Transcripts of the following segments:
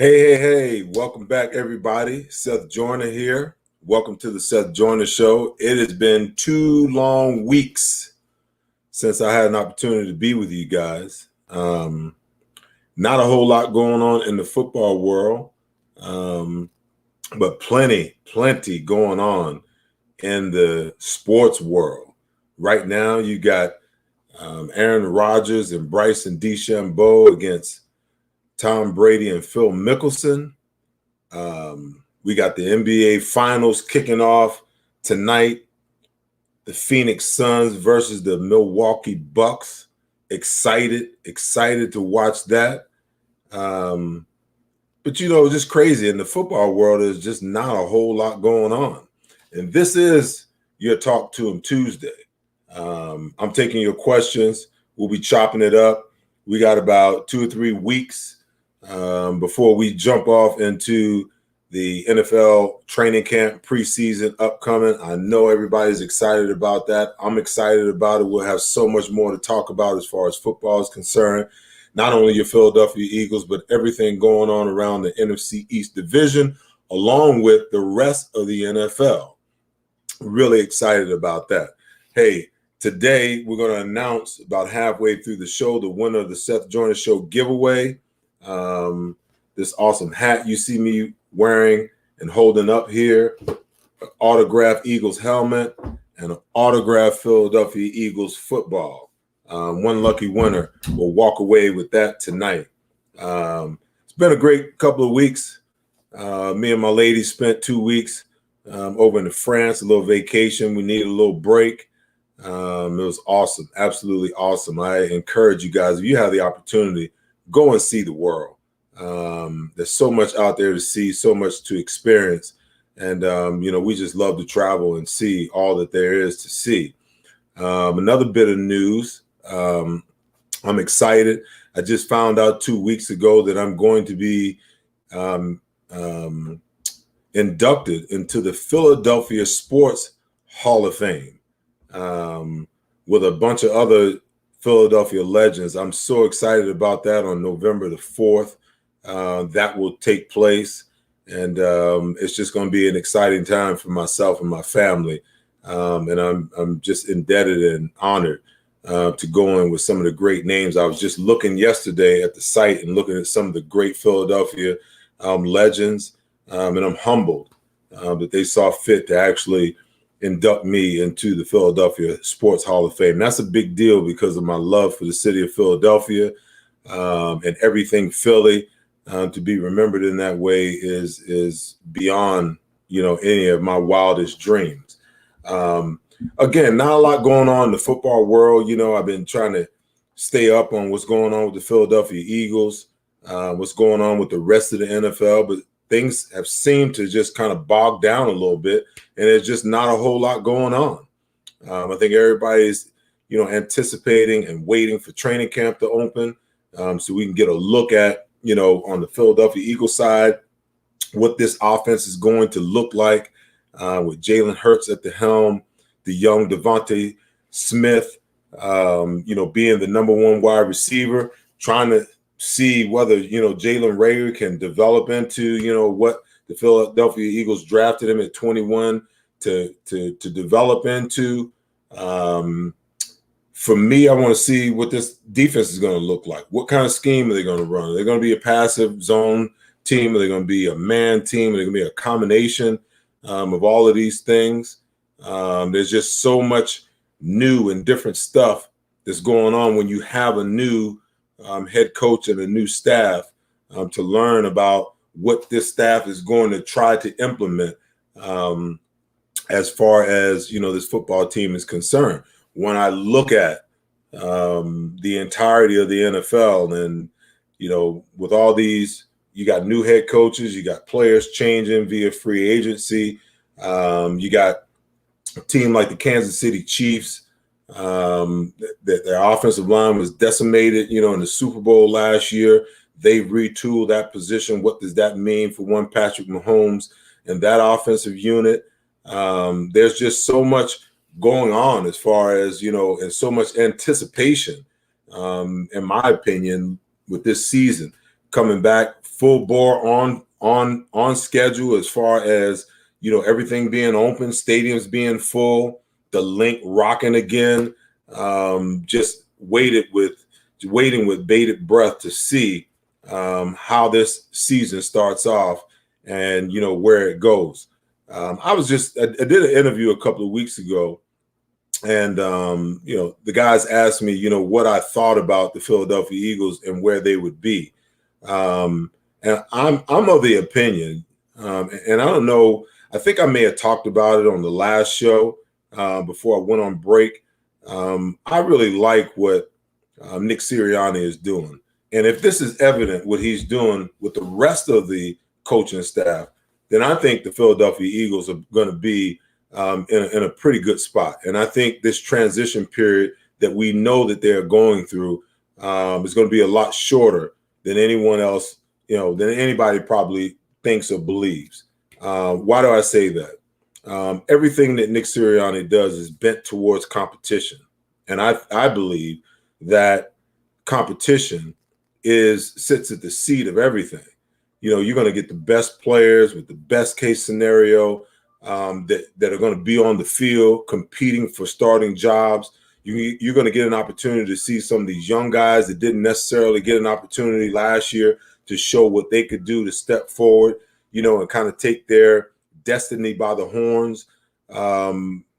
Hey, welcome back, everybody. Seth Joyner here. Welcome to the Seth Joyner Show. It has been 2 long weeks since I had an opportunity to be with you guys. Not a whole lot going on in the football world, but plenty going on in the sports world. Right now, you got Aaron Rodgers and Bryson DeChambeau against Tom Brady and Phil Mickelson. We got the NBA Finals kicking off tonight. The Phoenix Suns versus the Milwaukee Bucks. Excited to watch that. But just crazy. In the football world, there's just not a whole lot going on. And this is your Talk to 'em Tuesday. I'm taking your questions. We'll be chopping it up. We got about 2 or 3 weeks before we jump off into the NFL training camp preseason upcoming. I know everybody's excited about that. I'm excited about it. We'll have so much more to talk about as far as football is concerned. Not only your Philadelphia Eagles, but everything going on around the NFC East division, along with the rest of the NFL. Really excited about that. Hey, today we're going to announce about halfway through the show the winner of the Seth Joyner Show giveaway. This awesome hat you see me wearing and holding up here, an autographed Eagles helmet, and an autographed Philadelphia Eagles football. One lucky winner will walk away with that tonight. It's been a great couple of weeks. Me and my lady spent 2 weeks over in France, a little vacation. We needed a little break. It was awesome, absolutely awesome. I encourage you guys, if you have the opportunity, go and see the world. There's so much out there to see, so much to experience. And, we just love to travel and see all that there is to see. Another bit of news, I'm excited. I just found out 2 weeks ago that I'm going to be inducted into the Philadelphia Sports Hall of Fame with a bunch of other Philadelphia legends. I'm so excited about that on November the 4th. That will take place, and it's just going to be an exciting time for myself and my family. And I'm just indebted and honored to go in with some of the great names. I was just looking yesterday at the site and looking at some of the great Philadelphia legends, and I'm humbled that they saw fit to actually induct me into the Philadelphia Sports Hall of Fame. That's a big deal because of my love for the city of Philadelphia and everything Philly. To be remembered in that way is beyond any of my wildest dreams. Again, not a lot going on in the football world. I've been trying to stay up on what's going on with the Philadelphia Eagles, what's going on with the rest of the NFL, but things have seemed to just kind of bog down a little bit, and there's just not a whole lot going on. I think everybody's, anticipating and waiting for training camp to open so we can get a look at, on the Philadelphia Eagles side, what this offense is going to look like with Jalen Hurts at the helm, the young Devonta Smith, being the number one wide receiver, trying to see whether, Jalen Reagor can develop into, what the Philadelphia Eagles drafted him at 21 to develop into. For me, I want to see what this defense is going to look like. What kind of scheme are they going to run? Are they going to be a passive zone team? Are they going to be a man team? Are they going to be a combination of all of these things? There's just so much new and different stuff that's going on when you have a new head coach and a new staff to learn about what this staff is going to try to implement as far as, this football team is concerned. When I look at the entirety of the NFL and, with all these, you got new head coaches, you got players changing via free agency. You got a team like the Kansas City Chiefs, their offensive line was decimated, in the Super Bowl last year. They retooled that position. What does that mean for one Patrick Mahomes and that offensive unit? There's just so much going on as far as, and so much anticipation, in my opinion, with this season coming back full bore on schedule as far as, everything being open, stadiums being full, the link rocking again. Just waiting with bated breath to see how this season starts off and where it goes. I did an interview a couple of weeks ago, and the guys asked me what I thought about the Philadelphia Eagles and where they would be. And I'm of the opinion, and I don't know, I think I may have talked about it on the last show before I went on break. I really like what Nick Sirianni is doing. And if this is evident, what he's doing with the rest of the coaching staff, then I think the Philadelphia Eagles are going to be in a pretty good spot. And I think this transition period that we know that they're going through is going to be a lot shorter than anyone else, than anybody probably thinks or believes. Why do I say that? Everything that Nick Sirianni does is bent towards competition. And I believe that competition sits at the seat of everything. You're going to get the best players with the best case scenario that are going to be on the field competing for starting jobs. You're going to get an opportunity to see some of these young guys that didn't necessarily get an opportunity last year to show what they could do to step forward, and kind of take their destiny by the horns.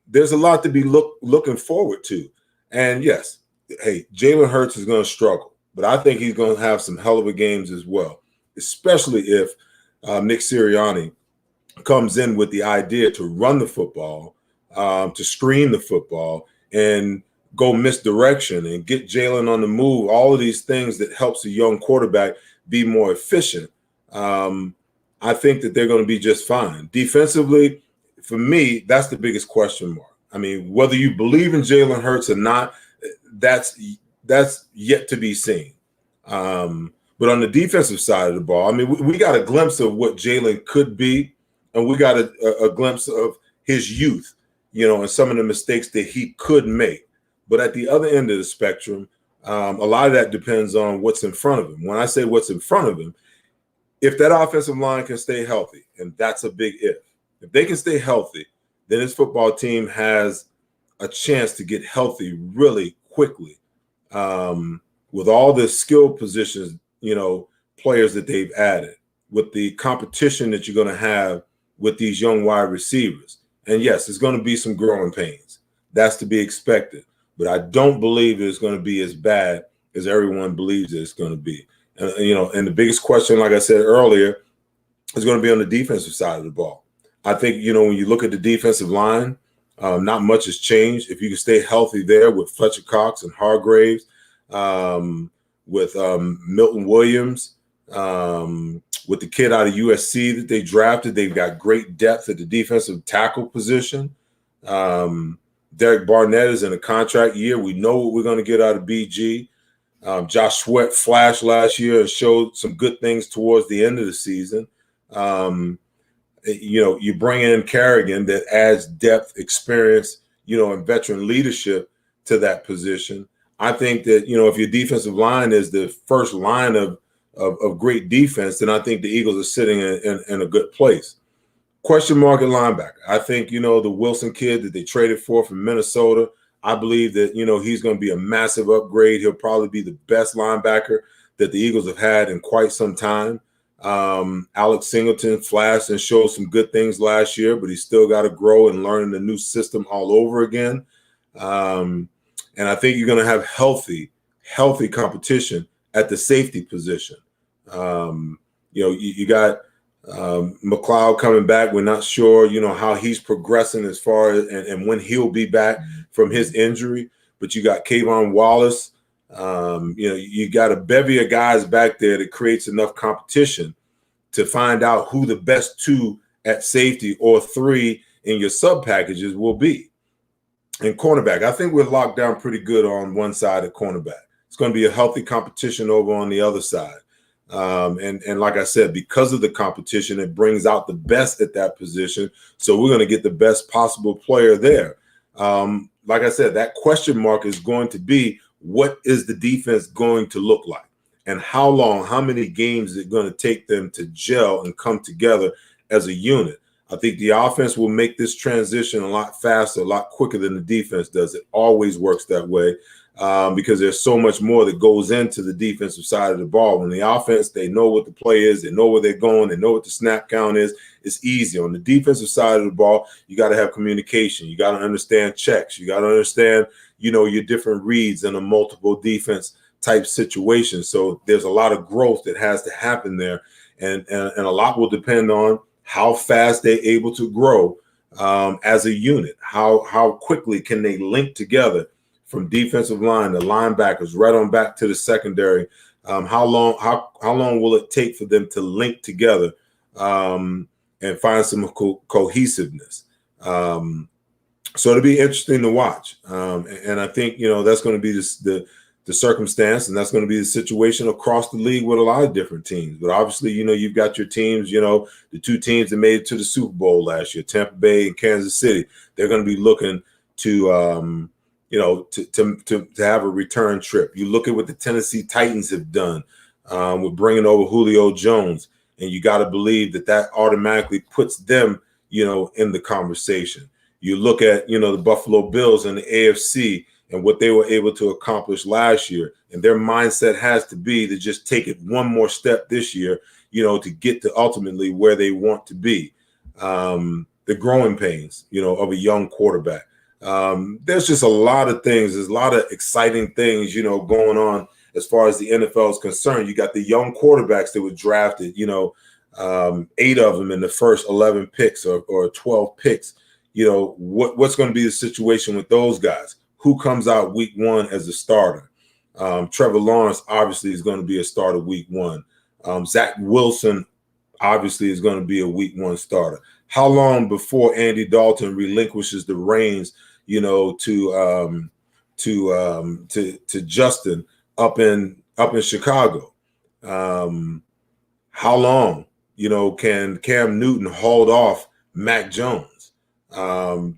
There's a lot to be looking forward to. And yes, hey, Jalen Hurts is going to struggle, but I think he's going to have some hell of a games as well, especially if Nick Sirianni comes in with the idea to run the football, to screen the football, and go misdirection and get Jalen on the move, all of these things that helps a young quarterback be more efficient. I think that they're going to be just fine. Defensively, for me, that's the biggest question mark. I mean, whether you believe in Jalen Hurts or not, that's yet to be seen. But on the defensive side of the ball, I mean, we got a glimpse of what Jalen could be, and we got a glimpse of his youth, and some of the mistakes that he could make. But at the other end of the spectrum, a lot of that depends on what's in front of him. When I say what's in front of him, if that offensive line can stay healthy, and that's a big if they can stay healthy, then his football team has a chance to get healthy really quickly with all the skill positions, players that they've added, with the competition that you're going to have with these young wide receivers. And yes, there's going to be some growing pains. That's to be expected. But I don't believe it's going to be as bad as everyone believes it's going to be. And the biggest question, like I said earlier, is going to be on the defensive side of the ball. I think, when you look at the defensive line, not much has changed. If you can stay healthy there with Fletcher Cox and Hargraves, with Milton Williams, with the kid out of USC that they drafted, they've got great depth at the defensive tackle position. Derek Barnett is in a contract year. We know what we're going to get out of BG. Josh Sweat flashed last year and showed some good things towards the end of the season. You bring in Kerrigan that adds depth, experience, and veteran leadership to that position. I think that, if your defensive line is the first line of great defense, then I think the Eagles are sitting in a good place. Question mark at linebacker. I think, the Wilson kid that they traded for from Minnesota, I believe that, he's going to be a massive upgrade. He'll probably be the best linebacker that the Eagles have had in quite some time. Alex Singleton flashed and showed some good things last year, but he's still got to grow and learn the new system all over again. And I think you're going to have healthy competition at the safety position. You got McLeod coming back. We're not sure, how he's progressing as far as and when he'll be back from his injury. But you got Kibaran Wallace. You got a bevy of guys back there that creates enough competition to find out who the best two at safety or three in your sub packages will be. And cornerback, I think we're locked down pretty good on one side at cornerback. It's going to be a healthy competition over on the other side. And like I said, because of the competition, it brings out the best at that position. So we're going to get the best possible player there. Like I said, that question mark is going to be, what is the defense going to look like? and how many games is it going to take them to gel and come together as a unit. I think the offense will make this transition a lot faster, a lot quicker than the defense does. It always works that way because there's so much more that goes into the defensive side of the ball. When the offense, they know what the play is, they know where they're going, they know what the snap count is. It's easy. On the defensive side of the ball, you got to have communication. You got to understand checks. You got to understand, your different reads in a multiple defense type situation. So there's a lot of growth that has to happen there. And a lot will depend on how fast they're able to grow as a unit. How quickly can they link together from defensive line, the linebackers, right on back to the secondary? How long will it take for them to link together and find some cohesiveness? So it'll be interesting to watch. And I think, that's going to be the circumstance, and that's going to be the situation across the league with a lot of different teams. But obviously, you've got your teams, the two teams that made it to the Super Bowl last year, Tampa Bay and Kansas City. They're going to be looking to, to have a return trip. You look at what the Tennessee Titans have done with bringing over Julio Jones, and you got to believe that automatically puts them, in the conversation. You look at, the Buffalo Bills and the AFC and what they were able to accomplish last year. And their mindset has to be to just take it one more step this year, to get to ultimately where they want to be. The growing pains, of a young quarterback. There's just a lot of things. There's a lot of exciting things, going on as far as the NFL is concerned. You got the young quarterbacks that were drafted, 8 of them in the first 11 picks or 12 picks. What's going to be the situation with those guys? Who comes out week one as a starter? Trevor Lawrence obviously is going to be a starter week one. Zach Wilson obviously is going to be a week one starter. How long before Andy Dalton relinquishes the reins, to Justin up in Chicago? How long, can Cam Newton hold off Mac Jones?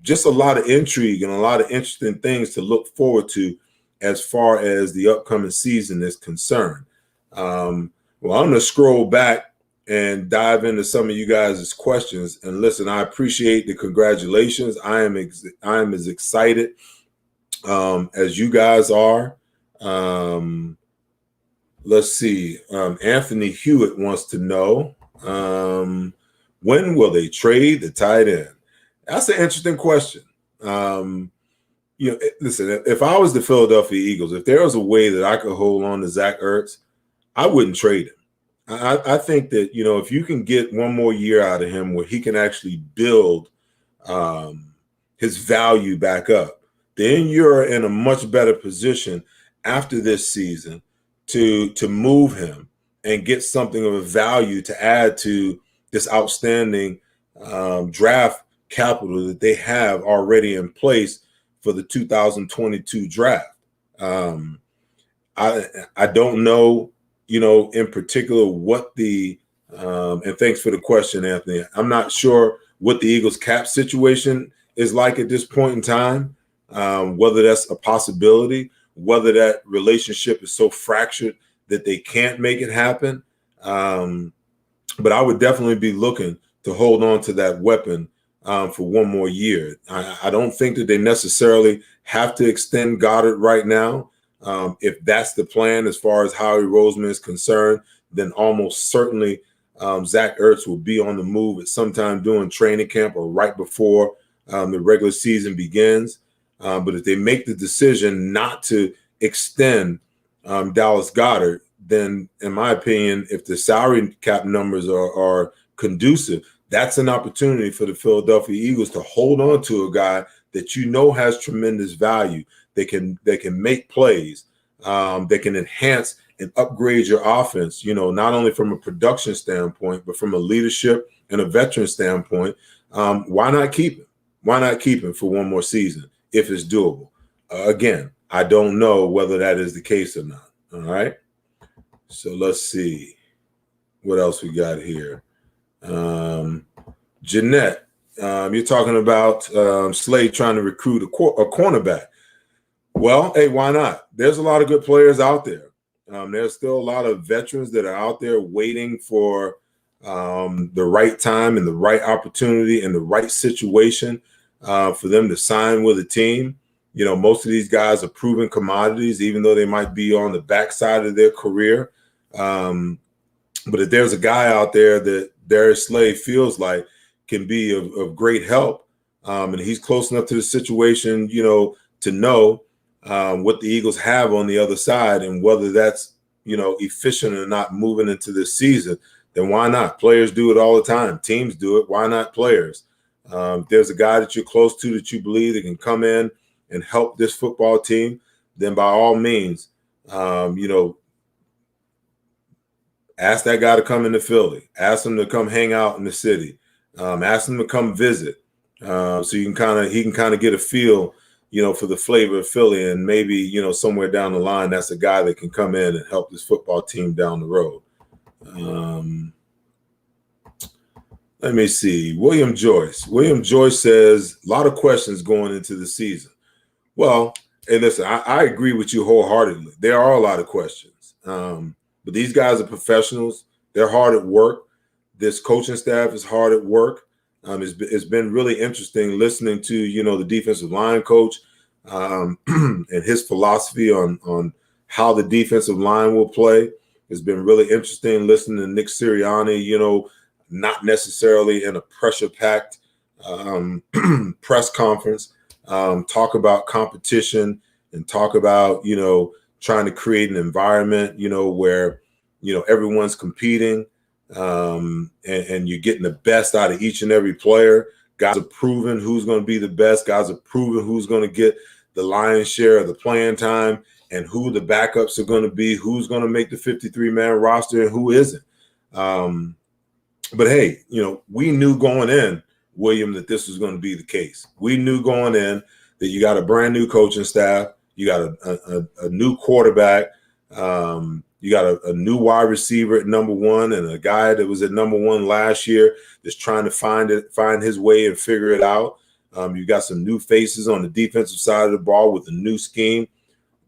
Just a lot of intrigue and a lot of interesting things to look forward to as far as the upcoming season is concerned. I'm going to scroll back and dive into some of you guys' questions. And listen, I appreciate the congratulations. I am as excited as you guys are. Let's see. Anthony Hewitt wants to know, when will they trade the tight end? That's an interesting question. Listen, if I was the Philadelphia Eagles, if there was a way that I could hold on to Zach Ertz, I wouldn't trade him. I think that, if you can get one more year out of him where he can actually build his value back up, then you're in a much better position after this season to move him and get something of a value to add to this outstanding draft capital that they have already in place for the 2022 draft. I don't know, in particular what the and thanks for the question, Anthony. I'm not sure what the Eagles cap situation is like at this point in time, whether that's a possibility, whether that relationship is so fractured that they can't make it happen. But I would definitely be looking to hold on to that weapon for one more year. I don't think that they necessarily have to extend Goddard right now. If that's the plan as far as Howie Roseman is concerned, then almost certainly Zach Ertz will be on the move at some time during training camp or right before the regular season begins. But if they make the decision not to extend Dallas Goedert, then in my opinion, if the salary cap numbers are conducive, that's an opportunity for the Philadelphia Eagles to hold on to a guy that has tremendous value. They can make plays. They can enhance and upgrade your offense, not only from a production standpoint, but from a leadership and a veteran standpoint. Why not keep him? Why not keep him for one more season if it's doable? Again, I don't know whether that is the case or not. All right. So let's see what else we got here. Jeanette, you're talking about Slade trying to recruit a cornerback. Well, hey, why not? There's a lot of good players out there. There's still a lot of veterans that are out there waiting for the right time and the right opportunity and the right situation for them to sign with a team. Most of these guys are proven commodities, even though they might be on the backside of their career. But if there's a guy out there that Darius Slay feels like can be of great help, and he's close enough to the situation, to know what the Eagles have on the other side and whether that's, efficient or not moving into this season, then why not? Players do it all the time. Teams do it. Why not players? If there's a guy that you're close to that you believe that can come in and help this football team, then by all means, ask that guy to come into Philly. Ask him to come hang out in the city. Ask him to come visit, so he can kind of get a feel, for the flavor of Philly, and maybe somewhere down the line, that's a guy that can come in and help this football team down the road. Let me see. William Joyce. William Joyce says a lot of questions going into the season. Well, and listen, I agree with you wholeheartedly. There are a lot of questions. But these guys are professionals. They're hard at work. This coaching staff is hard at work. It's been really interesting listening to, the defensive line coach and his philosophy on how the defensive line will play. It's been really interesting listening to Nick Sirianni, not necessarily in a pressure-packed press conference, talk about competition and talk about, trying to create an environment, where, everyone's competing and you're getting the best out of each and every player. Guys are proving who's going to be the best. Guys are proving who's going to get the lion's share of the playing time and who the backups are going to be, who's going to make the 53-man roster and who isn't. But hey, we knew going in, William, that this was going to be the case. We knew going in that you got a brand new coaching staff. You got a new quarterback. You got a new wide receiver at number one and a guy that was at number one last year that's trying to find his way and figure it out. You got some new faces on the defensive side of the ball with a new scheme.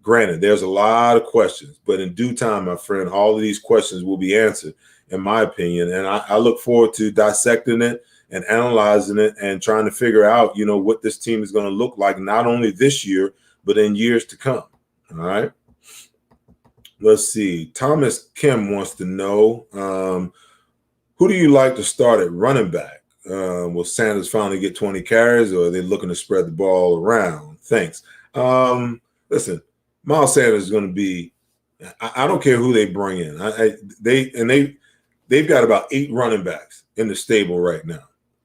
Granted, there's a lot of questions, but in due time, my friend, all of these questions will be answered, in my opinion. And I look forward to dissecting it and analyzing it and trying to figure out, what this team is going to look like, not only this year, but in years to come. All right. Let's see. Thomas Kim wants to know, who do you like to start at running back? Will Sanders finally get 20 carries, or are they looking to spread the ball around? Thanks. Listen, Miles Sanders is going to be – I don't care who they bring in. They've got about 8 running backs in the stable right now.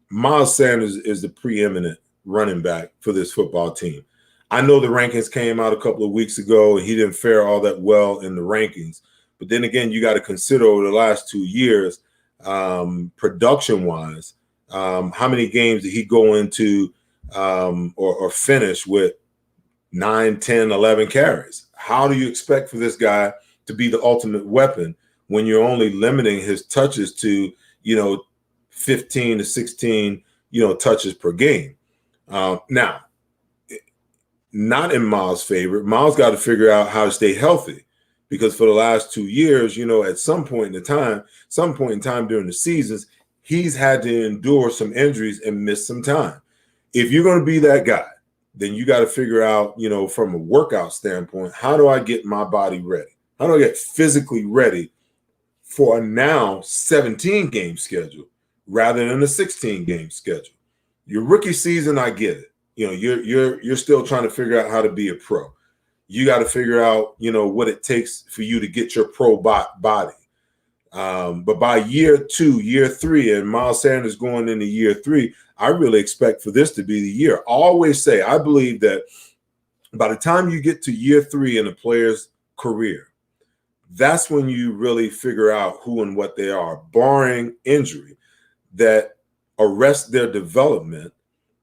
Miles Sanders is the preeminent running back for this football team. I know the rankings came out a couple of weeks ago, and he didn't fare all that well in the rankings. But then again, you got to consider over the last 2 years, production-wise, how many games did he go into or finish with 9, 10, 11 carries? How do you expect for this guy to be the ultimate weapon when you're only limiting his touches to, 15 to 16, touches per game? Now, not in Miles' favor. Miles got to figure out how to stay healthy, because for the last 2 years, at some point in time during the seasons, he's had to endure some injuries and miss some time. If you're going to be that guy, then you got to figure out, from a workout standpoint, how do I get my body ready? How do I get physically ready for a now 17-game schedule rather than a 16-game schedule? Your rookie season, I get it. You're still trying to figure out how to be a pro. You got to figure out, what it takes for you to get your pro body. But by year 2, year 3, and Miles Sanders going into year 3, I really expect for this to be the year. I always say, I believe that by the time you get to year 3 in a player's career, that's when you really figure out who and what they are, barring injury that arrests their development,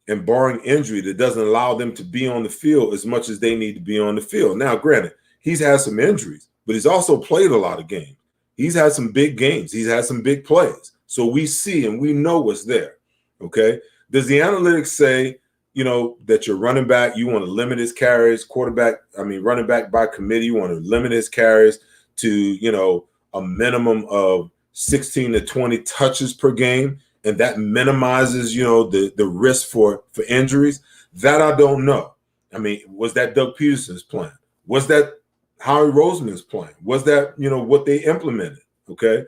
and barring injury that doesn't allow them to be on the field as much as they need to be on the field. Now, granted, he's had some injuries, but he's also played a lot of games. He's had some big games. He's had some big plays. So we see and we know what's there, okay? Does the analytics say, that your running back, you want to limit his carries, running back by committee, you want to limit his carries to, a minimum of 16 to 20 touches per game, and that minimizes, the risk for injuries? That I don't know. I mean, was that Doug Peterson's plan? Was that Howie Roseman's plan? Was that, what they implemented? Okay.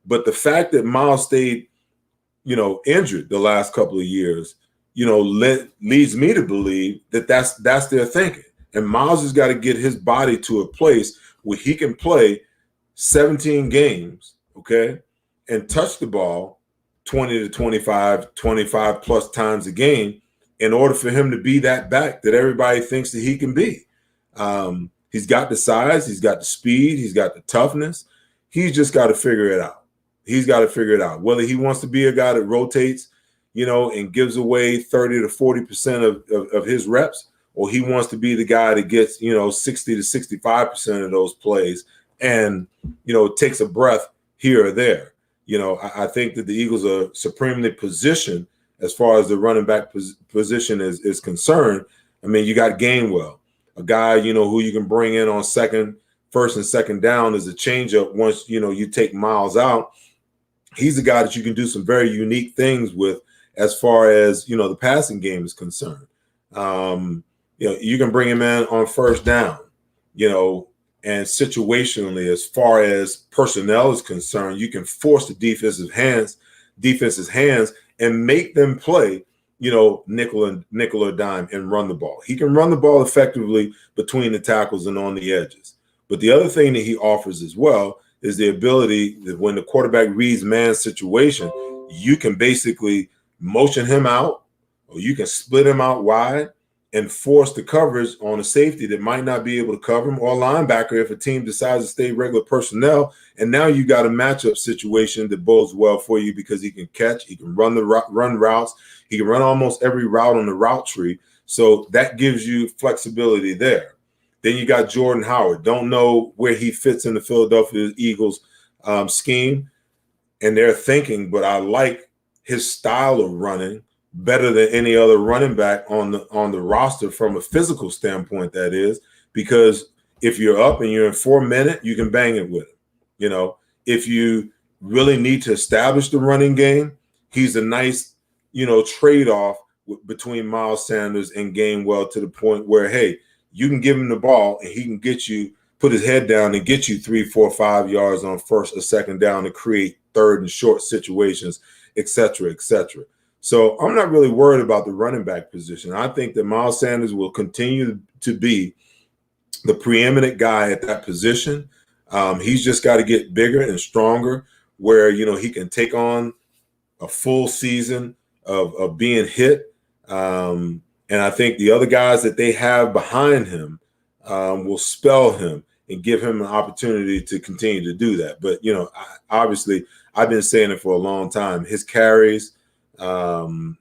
But the fact that Miles stayed, injured the last couple of years, leads me to believe that that's their thinking. And Miles has got to get his body to a place where he can play 17 games, okay, and touch the ball 20 to 25 plus times a game in order for him to be that back that everybody thinks that he can be. He's got the size, he's got the speed, he's got the toughness. He's just got to figure it out. He's got to figure it out. Whether he wants to be a guy that rotates, and gives away 30 to 40% of his reps, or he wants to be the guy that gets, 60 to 65% of those plays and, takes a breath here or there. I think that the Eagles are supremely positioned as far as the running back position is concerned. I mean, you got Gainwell, a guy, who you can bring in on first and second down as a changeup once, you take Miles out. He's a guy that you can do some very unique things with as far as, the passing game is concerned. You can bring him in on first down, and situationally, as far as personnel is concerned, you can force the defense's hands and make them play, nickel or dime and run the ball. He can run the ball effectively between the tackles and on the edges. But the other thing that he offers as well is the ability that when the quarterback reads man situation, you can basically motion him out, or you can split him out wide and force the coverage on a safety that might not be able to cover him, or a linebacker if a team decides to stay regular personnel. And now you got a matchup situation that bodes well for you because he can catch, he can run routes, he can run almost every route on the route tree. So that gives you flexibility there. Then you got Jordan Howard. Don't know where he fits in the Philadelphia Eagles scheme and their thinking, but I like his style of running better than any other running back on the roster from a physical standpoint, that is, because if you're up and you're in 4 minutes, you can bang it with him. If you really need to establish the running game, he's a nice, trade-off between Miles Sanders and Gainwell to the point where, hey, you can give him the ball and he can put his head down and get you 3, 4, 5 yards on first or second down to create third and short situations, et cetera, et cetera. So I'm not really worried about the running back position. I think that Miles Sanders will continue to be the preeminent guy at that position. He's just got to get bigger and stronger where, he can take on a full season of being hit. And I think the other guys that they have behind him will spell him and give him an opportunity to continue to do that. But, obviously, I've been saying it for a long time. His carries,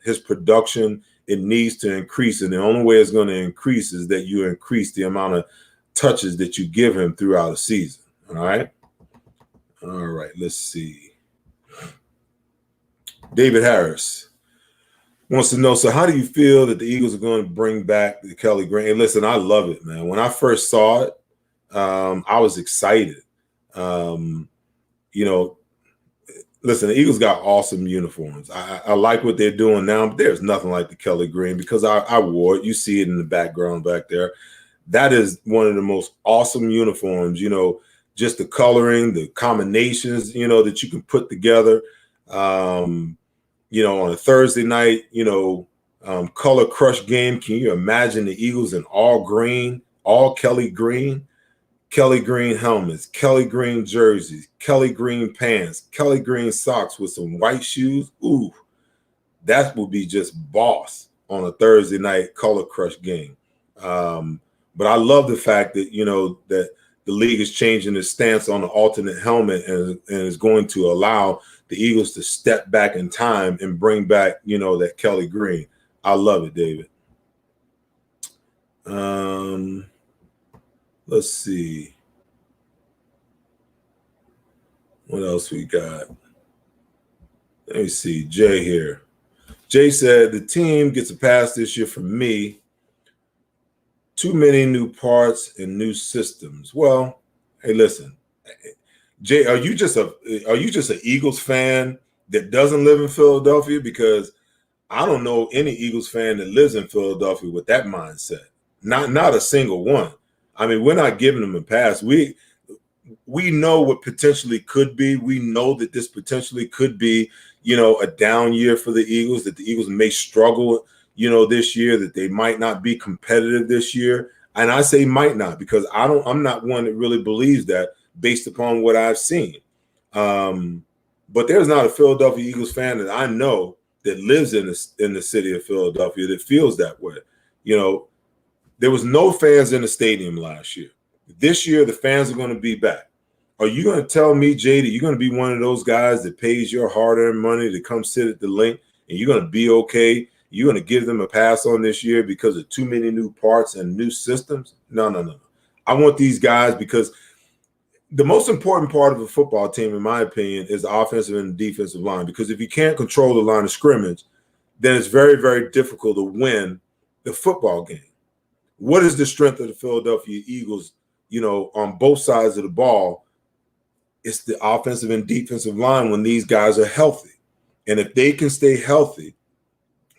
his production, it needs to increase. And the only way it's going to increase is that you increase the amount of touches that you give him throughout a season. All right. Let's see. David Harris wants to know, so how do you feel that the Eagles are going to bring back the Kelly Green? Hey, listen, I love it, man. When I first saw it, I was excited. Listen, the Eagles got awesome uniforms. I like what they're doing now, but there's nothing like the Kelly Green because I wore it. You see it in the background back there. That is one of the most awesome uniforms, just the coloring, the combinations, that you can put together. On a Thursday night, color crush game. Can you imagine the Eagles in all green, all Kelly Green helmets, Kelly Green jerseys, Kelly Green pants, Kelly Green socks with some white shoes? Ooh, that would be just boss on a Thursday night color crush game. But I love the fact that, that the league is changing its stance on the alternate helmet and is going to allow the Eagles to step back in time and bring back, that Kelly Green. I love it, David. Let's see. What else we got? Let me see. Jay here. Jay said, the team gets a pass this year from me. Too many new parts and new systems. Well, hey, listen, Jay, are you just an Eagles fan that doesn't live in Philadelphia? Because I don't know any Eagles fan that lives in Philadelphia with that mindset. Not a single one. I mean, we're not giving them a pass. We know what potentially could be. We know that this potentially could be, a down year for the Eagles, that the Eagles may struggle, this year, that they might not be competitive this year. And I say might not, because I'm not one that really believes that based upon what I've seen. But there's not a Philadelphia Eagles fan that I know that lives in the city of Philadelphia that feels that way. There was no fans in the stadium last year. This year, the fans are going to be back. Are you going to tell me, Jay, that you're going to be one of those guys that pays your hard-earned money to come sit at the link and you're going to be okay? You're going to give them a pass on this year because of too many new parts and new systems? No. I want these guys, because the most important part of a football team, in my opinion, is the offensive and defensive line. Because if you can't control the line of scrimmage, then it's very, very difficult to win the football game. What is the strength of the Philadelphia Eagles, on both sides of the ball? It's the offensive and defensive line when these guys are healthy. And if they can stay healthy,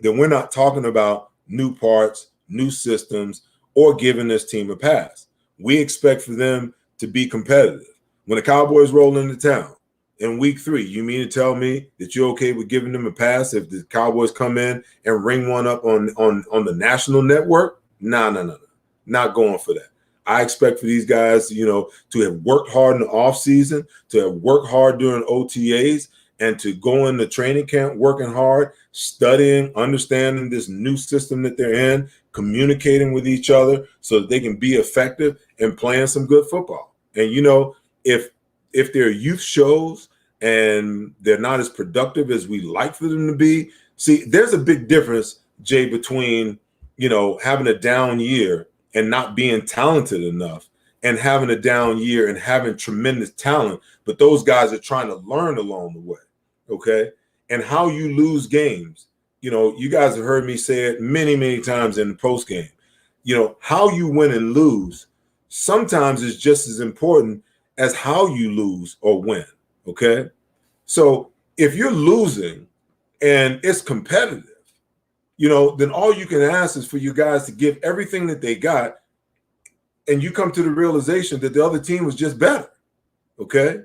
then we're not talking about new parts, new systems, or giving this team a pass. We expect for them to be competitive. When the Cowboys roll into town in week 3, you mean to tell me that you're okay with giving them a pass if the Cowboys come in and ring one up on the national network? No. Not going for that. I expect for these guys, to have worked hard in the offseason, to have worked hard during OTAs, and to go into training camp working hard, studying, understanding this new system that they're in, communicating with each other so that they can be effective and playing some good football. And, if their youth shows and they're not as productive as we like for them to be, see, there's a big difference, Jay, between, having a down year and not being talented enough, and having a down year and having tremendous talent, but those guys are trying to learn along the way, okay? And how you lose games, you guys have heard me say it many, many times in the post game. How you win and lose sometimes is just as important as how you lose or win, okay? So if you're losing and it's competitive, then all you can ask is for you guys to give everything that they got, and you come to the realization that the other team was just better, okay?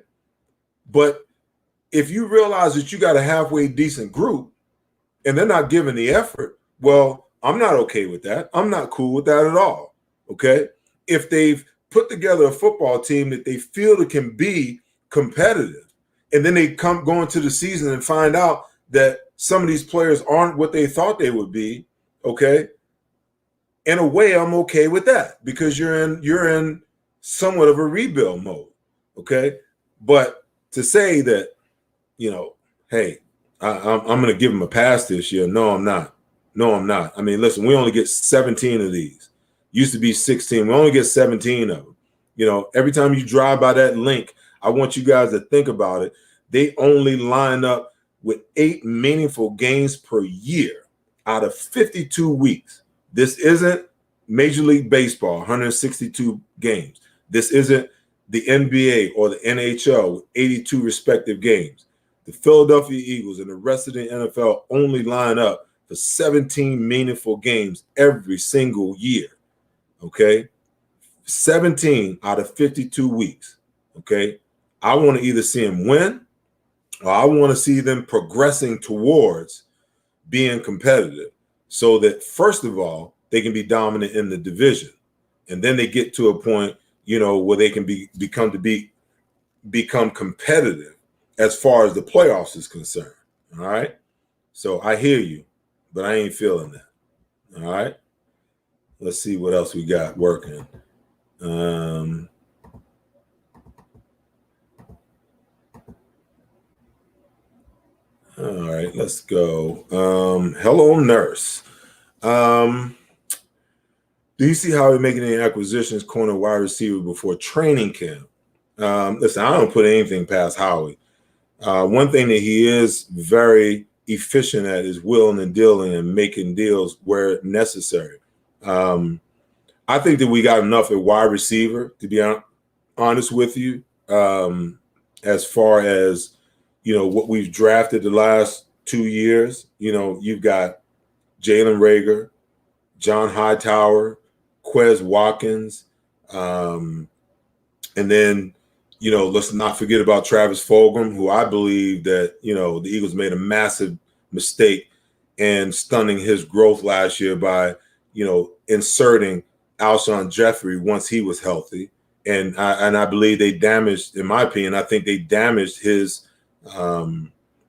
But if you realize that you got a halfway decent group and they're not giving the effort, well, I'm not okay with that. I'm not cool with that at all, okay? If they've put together a football team that they feel that can be competitive, and then they go into the season and find out that some of these players aren't what they thought they would be, okay? In a way, I'm okay with that, because you're in somewhat of a rebuild mode, okay? But to say that, hey, I'm going to give them a pass this year, no, I'm not. I mean, listen, we only get 17 of these. Used to be 16. We only get 17 of them. Every time you drive by that link, I want you guys to think about it. They only line up with 8 meaningful games per year out of 52 weeks. This isn't Major League Baseball, 162 games. This isn't the NBA or the NHL with 82 respective games. The Philadelphia Eagles and the rest of the NFL only line up for 17 meaningful games every single year, okay? 17 out of 52 weeks, okay? I want to either see them win, or I want to see them progressing towards being competitive, so that, first of all, they can be dominant in the division. And then they get to a point, where they can become competitive as far as the playoffs is concerned. All right. So I hear you, but I ain't feeling that. All right. Let's see what else we got working. All right, let's go. Hello, nurse. Do you see how we're making any acquisitions, corner, wide receiver before training camp? Listen, I don't put anything past Howie. One thing that he is very efficient at is willing and dealing and making deals where necessary. I think that we got enough at wide receiver, to be honest with you. as far as, what we've drafted the last 2 years. You've got Jalen Reagor, John Hightower, Quez Watkins, and then, let's not forget about Travis Fulgham, who I believe that, the Eagles made a massive mistake in stunning his growth last year by, inserting Alshon Jeffrey once he was healthy. And I believe they damaged, in my opinion, I think they damaged his,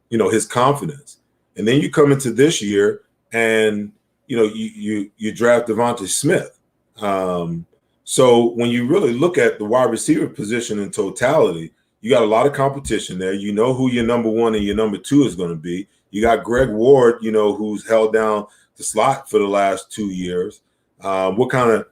his confidence. And then you come into this year and, you draft Devonta Smith. So when you really look at the wide receiver position in totality, you got a lot of competition there. You know who your number one and your number two is going to be. You got Greg Ward, who's held down the slot for the last 2 years. What kind of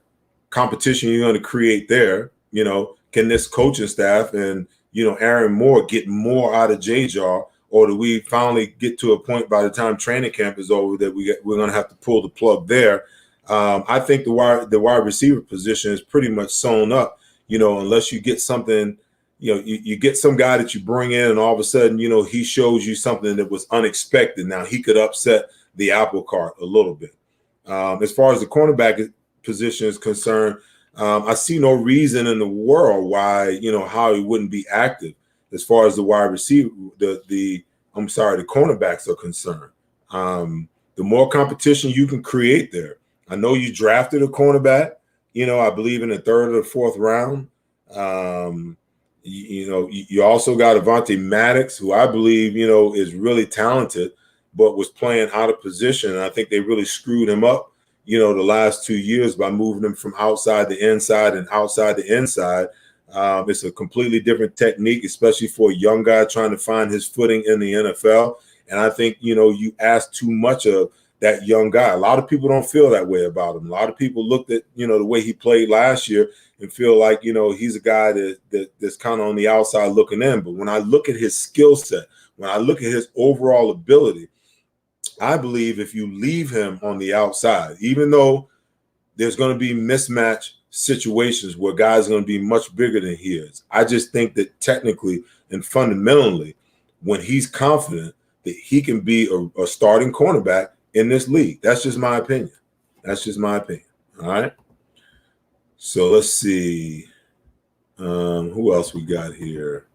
competition you're going to create there? Can this coaching staff and, Aaron Moore get more out of J-Jaw, or do we finally get to a point by the time training camp is over that we're going to have to pull the plug there? I think the wide receiver position is pretty much sewn up, unless you get something, you get some guy that you bring in and all of a sudden, he shows you something that was unexpected. Now he could upset the apple cart a little bit. As far as the cornerback position is concerned, I see no reason in the world why, how he wouldn't be active as far as the wide receiver, the cornerbacks are concerned. The more competition you can create there. I know you drafted a cornerback, I believe in the 3rd or the 4th round. You also got Ivante Maddox, who I believe, is really talented, but was playing out of position. And I think they really screwed him up, the last 2 years by moving him from outside the inside and outside the inside. It's a completely different technique, especially for a young guy trying to find his footing in the NFL. And I think, you ask too much of that young guy. A lot of people don't feel that way about him. A lot of people looked at, the way he played last year and feel like, he's a guy that's kind of on the outside looking in. But when I look at his skill set, when I look at his overall ability, I believe if you leave him on the outside, even though there's going to be mismatch situations where guys are going to be much bigger than he is, I just think that technically and fundamentally, when he's confident that he can be a starting cornerback in this league. That's just my opinion. All right. So let's see. Who else we got here?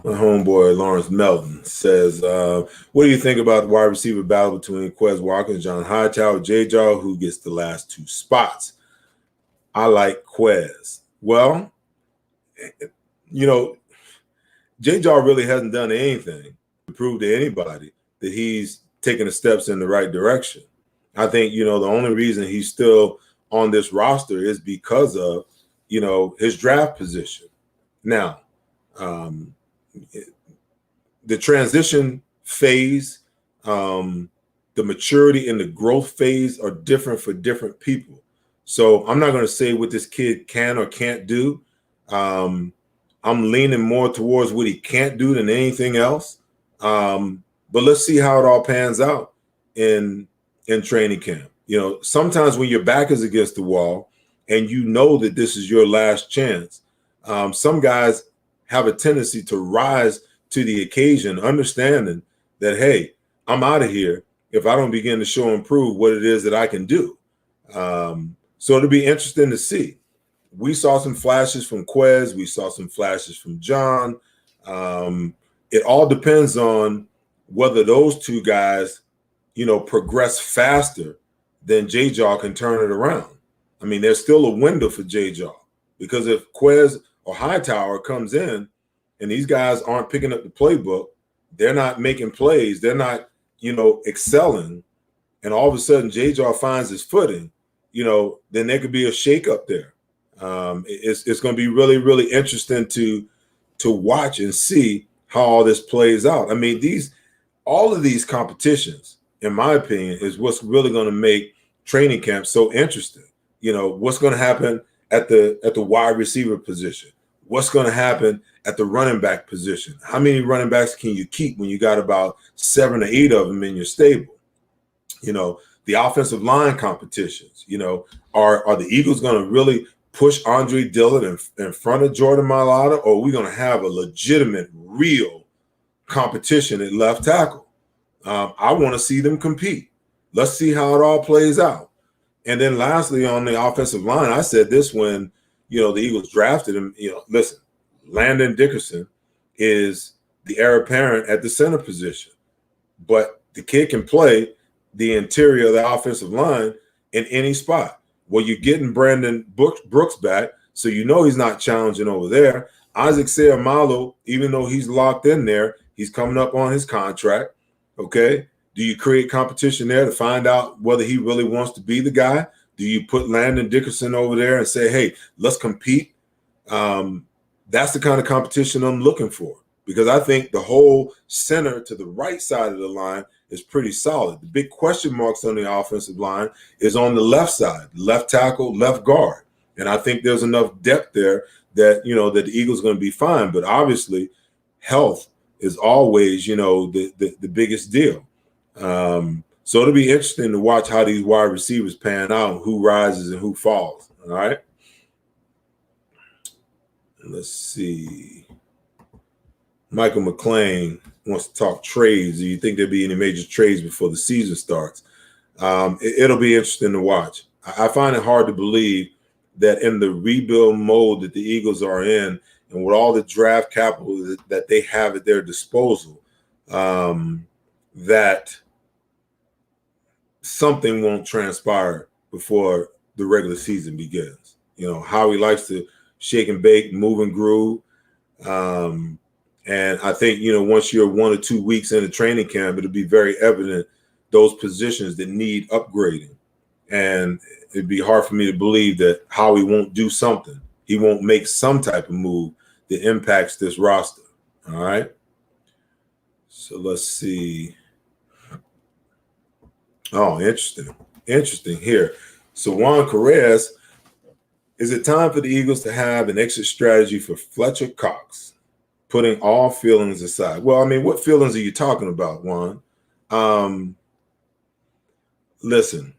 My homeboy Lawrence Melton says, what do you think about the wide receiver battle between Quez Watkins, John Hightower, J-Jaw? Who gets the last 2 spots? I like Quez. Well, J-Jaw really hasn't done anything to prove to anybody that he's taking the steps in the right direction. I think, the only reason he's still on this roster is because of, his draft position. Now, the transition phase, the maturity and the growth phase are different for different people. So I'm not going to say what this kid can or can't do. I'm leaning more towards what he can't do than anything else. But let's see how it all pans out in training camp. Sometimes when your back is against the wall and that this is your last chance, some guys have a tendency to rise to the occasion, understanding that, hey, I'm out of here if I don't begin to show and prove what it is that I can do. So it'll be interesting to see. We saw some flashes from Quez. We saw some flashes from John. It all depends on whether those 2 guys, progress faster than J-Jaw can turn it around. I mean, there's still a window for J-Jaw, because if Quez or Hightower comes in and these guys aren't picking up the playbook, they're not making plays, they're not, excelling, and all of a sudden J-Jaw finds his footing, then there could be a shakeup there. It's going to be really, really interesting to watch and see how all this plays out. I mean, all of these competitions, in my opinion, is what's really going to make training camp so interesting. What's going to happen at the wide receiver position? What's going to happen at the running back position? How many running backs can you keep when you got about 7 or 8 of them in your stable? the offensive line competitions. Are the Eagles going to really push Andre Dillon in front of Jordan Mailata, or are we going to have a legitimate, real competition at left tackle? I want to see them compete. Let's see how it all plays out. And then lastly, on the offensive line, I said this when, the Eagles drafted him. Listen, Landon Dickerson is the heir apparent at the center position, but the kid can play the interior of the offensive line in any spot. Well, you're getting Brandon Brooks back, so he's not challenging over there. Isaac Seumalo, even though he's locked in there, he's coming up on his contract. Okay, do you create competition there to find out whether he really wants to be the guy? Do you put Landon Dickerson over there and say, hey, let's compete? That's the kind of competition I'm looking for, because I think the whole center to the right side of the line is pretty solid. The big question marks on the offensive line is on the left side, left tackle, left guard. And I think there's enough depth there that, that the Eagles are going to be fine. But obviously, health is always, the biggest deal. So it'll be interesting to watch how these wide receivers pan out, who rises and who falls. All right. Let's see. Michael McClain wants to talk trades. Do you think there'll be any major trades before the season starts? It'll be interesting to watch. I find it hard to believe that in the rebuild mode that the Eagles are in, and with all the draft capital that they have at their disposal, that something won't transpire before the regular season begins. Howie likes to shake and bake, move and groove. And I think, once you're 1 or 2 weeks into training camp, it'll be very evident those positions that need upgrading. And it'd be hard for me to believe that Howie won't do something. He won't make some type of move that impacts this roster. All right. So let's see. Oh, interesting. Interesting here. So Juan Carres, is it time for the Eagles to have an exit strategy for Fletcher Cox? Putting all feelings aside. Well, I mean, what feelings are you talking about, Juan? Listen,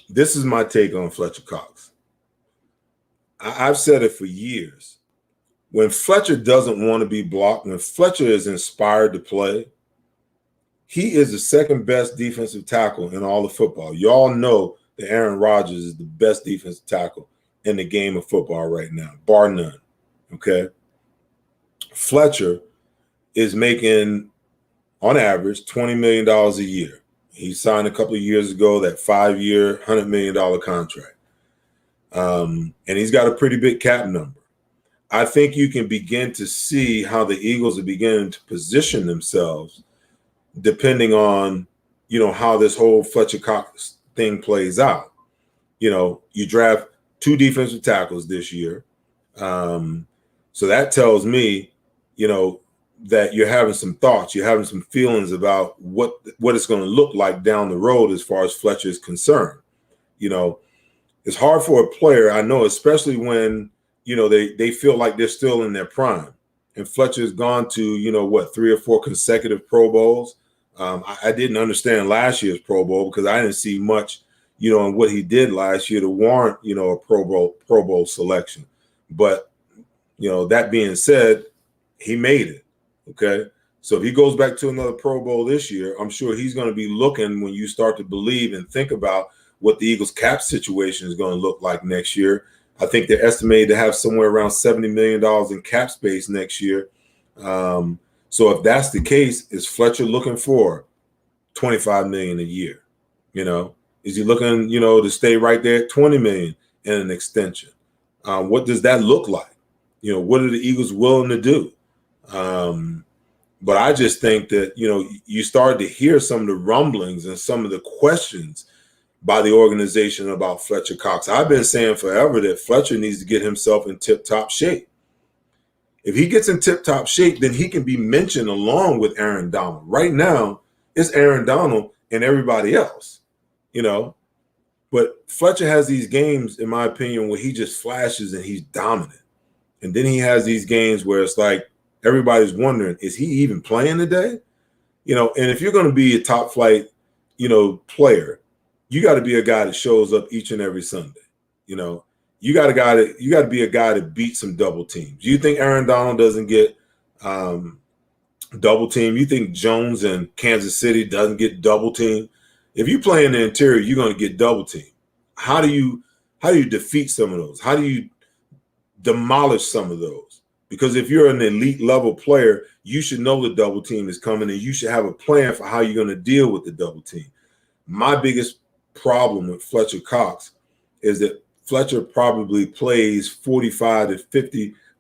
this is my take on Fletcher Cox. I've said it for years. When Fletcher doesn't want to be blocked, when Fletcher is inspired to play, he is the second best defensive tackle in all of football. Y'all know that Aaron Rodgers is the best defensive tackle in the game of football right now, bar none. Okay? Fletcher is making, on average, $20 million a year. He signed a couple of years ago that 5-year, $100 million contract. And he's got a pretty big cap number. I think you can begin to see how the Eagles are beginning to position themselves depending on, how this whole Fletcher Cox thing plays out. You draft 2 defensive tackles this year. So that tells me, that you're having some thoughts, you're having some feelings about what it's going to look like down the road as far as Fletcher is concerned. It's hard for a player, I know, especially when, they feel like they're still in their prime. And Fletcher's gone to, 3 or 4 consecutive Pro Bowls. I didn't understand last year's Pro Bowl because I didn't see much, in what he did last year to warrant, a Pro Bowl selection. But, that being said, he made it. Okay. So if he goes back to another Pro Bowl this year, I'm sure he's going to be looking when you start to believe and think about what the Eagles cap situation is going to look like next year. I think they're estimated to have somewhere around $70 million in cap space next year. So if that's the case, is Fletcher looking for $25 million a year? Is he looking, to stay right there at $20 million in an extension? What does that look like? What are the Eagles willing to do? But I just think that, you started to hear some of the rumblings and some of the questions by the organization about Fletcher Cox. I've been saying forever that Fletcher needs to get himself in tip-top shape. If he gets in tip-top shape, then he can be mentioned along with Aaron Donald. Right now, it's Aaron Donald and everybody else, But Fletcher has these games, in my opinion, where he just flashes and he's dominant. And then he has these games where it's like everybody's wondering, is he even playing today? And if you're going to be a top flight, player, you got to be a guy that shows up each and every Sunday. You know, you got to be a guy that beats some double teams. You think Aaron Donald doesn't get double team? You think Jones in Kansas City doesn't get double team? If you play in the interior, you're going to get double team. How do you defeat some of those? How do you demolish some of those? Because if you're an elite level player, you should know the double team is coming, and you should have a plan for how you're going to deal with the double team. My biggest problem with Fletcher Cox is that Fletcher probably plays 45 to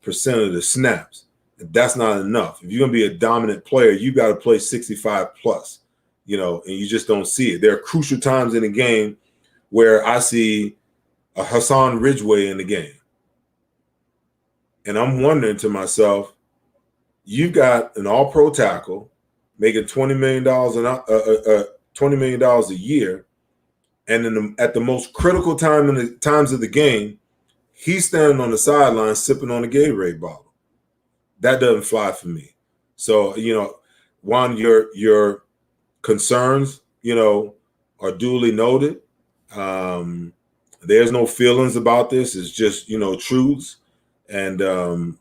50% of the snaps. That's not enough. If you're going to be a dominant player, you got to play 65 plus, you know, and you just don't see it. There are crucial times in the game where I see a Hassan Ridgeway in the game. And I'm wondering to myself, you've got an all-pro tackle making $20 million a year, and at the most critical times of the game, he's standing on the sideline sipping on a Gatorade bottle. That doesn't fly for me. So, you know, Juan, your concerns, you know, are duly noted. There's no feelings about this. It's just, you know, truths. And